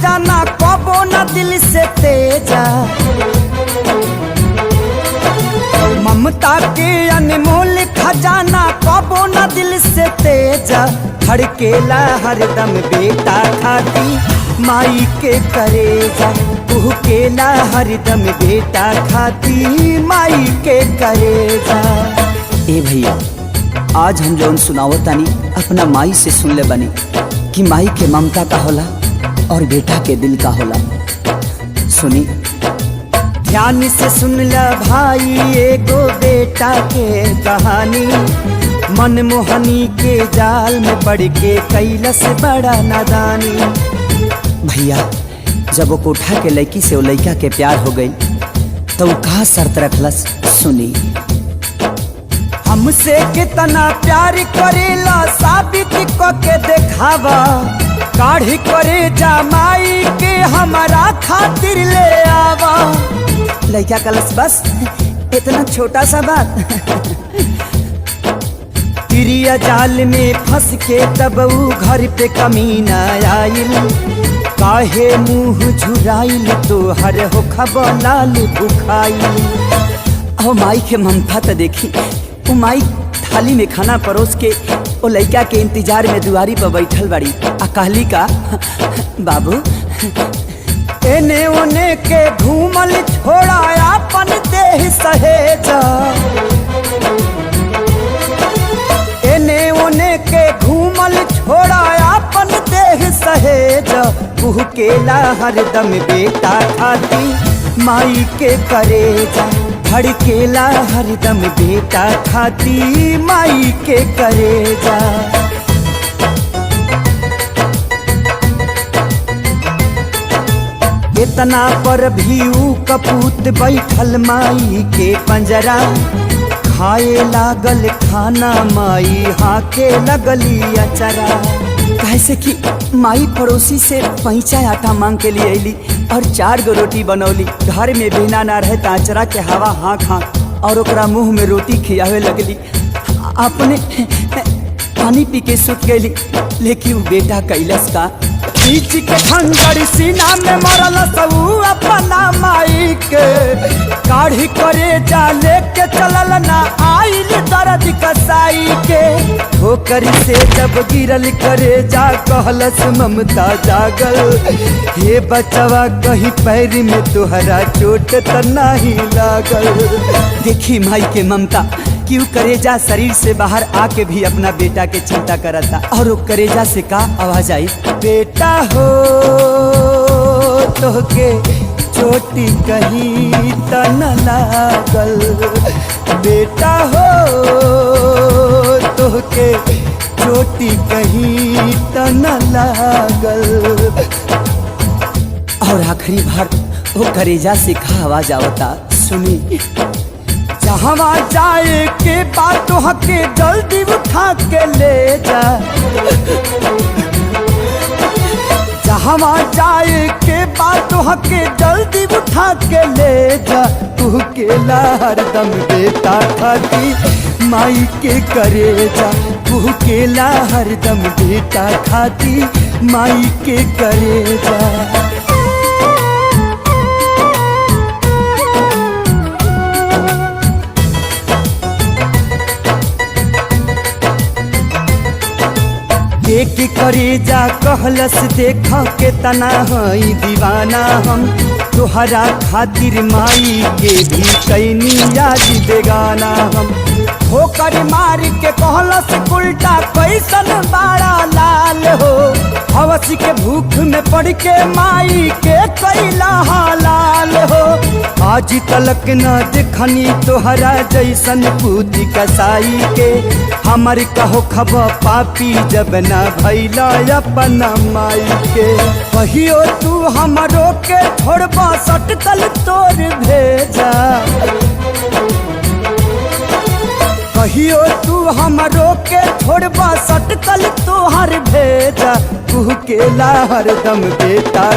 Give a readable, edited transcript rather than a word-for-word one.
खजाना कबो न दिल से तेजा, ममता के अनमोल खजाना कबो न दिल से तेजा। धड़केला हरदम बेटा खाती माई के करेजा, कुहकेला हरदम बेटा खाती माई के करेजा। ए भैया, आज हम जौन सुनावतानी अपना माई से सुन ले बनी कि माई के ममता का होला और बेटा के दिल का होला। सुनी ध्यान से सुन ल भाई एगो बेटा के कहानी, मनमोहनी के जाल में पड़ के कैलस बड़ा नादानी। भैया, जब वो कोठा के लड़की से वो लड़का के प्यार हो गई तो वो कहा शर्त रखलस, सुनी हमसे कितना प्यार करेला साबित करके दिखावा, काढ़ी करे जमाई के हमारा खातिर ले आवा। लड़का कलस बस इतना छोटा सा बात। तिरिया जाल में फंस के तब ऊ घर पे कमीना आइल, काहे मुँह झुराइल तो हर हो खबर लाल बुखाइल। ओ माई के ममता तो देखी, ओ माई थाली में खाना परोस के ओ लड़का के इंतजार में दुआरी पर बैठल बड़ी आ कहली का, बाबू एने ओने के घूमल छोड़ा अपन देह सहेजा, एने ओने के घूमल छोड़ा अपन देह सहेजा। कुहकेला हरदम बेटा खाती माई के करेजा, धड़केला हरदम बेटा खाती माई के करेजा। इतना पर भी ऊ कपूत बैठल माई के पंजरा, खाए लागल खाना माई हाके लगली अचरा। कैसे कि माई पड़ोसी से पैंचा आटा मांग के लिए अली और 4 गो रोटी बनौली। घर में बिना ना रहे तो अचरा के हवा हाँक हाँक और ओकरा मुंह में रोटी खियावे लगली। अपने पानी पी के सुत गई, लेकिन बेटा कैलस का बीच के खंजर सीना में मरल सबू अपना माई के, काढ़ी करे जा लेके चलल ना आइल दर्द कसाई के। ठोकर से जब गिरल करे जा कहलस ममता जागल, हे बचवा कहीं पैर में तुहरा चोट त नहीं लागल। देखी माई के ममता क्यों करेजा शरीर से बाहर आके भी अपना बेटा के चिंता करता। और वो करेजा से का आवाज आई, बेटा हो तो के चोटी कहीं त न लागल, बेटा हो तो के चोटी कहीं त न लागल। और आखिरी बार वो करेजा से का आवाज आवता, सुनी जहाँ जाए के बात हके जल्दी उठा के ले जा, जहाँ जाए के बात हके जल्दी उठा के ले जा। तू केला हरदम बेटा खाती माई के करेजा, तू केला हरदम बेटा खाती माई के करेजा। एक करेजा कहलस देख के तना हई दीवाना हम, तोहरा खातिर माई के भी कैनी याद बेगाना हम। ठोकर मार के कहलस उल्टा कैसन बड़ा लाल हो, हवस के भूख में पड़ के माई के कैला हालाल हो। आज तलक न देखनी तोहरा जैसन पूती कसाई के, हमर कहो खब पापी जब न भैला अपना माई के। कहियो तू हमरो के छोड़बा सटकल तोर भेजा, कहियो तू हमरो के छोड़बा सटकल तोहर भेजा। तू केला हरदम बेटा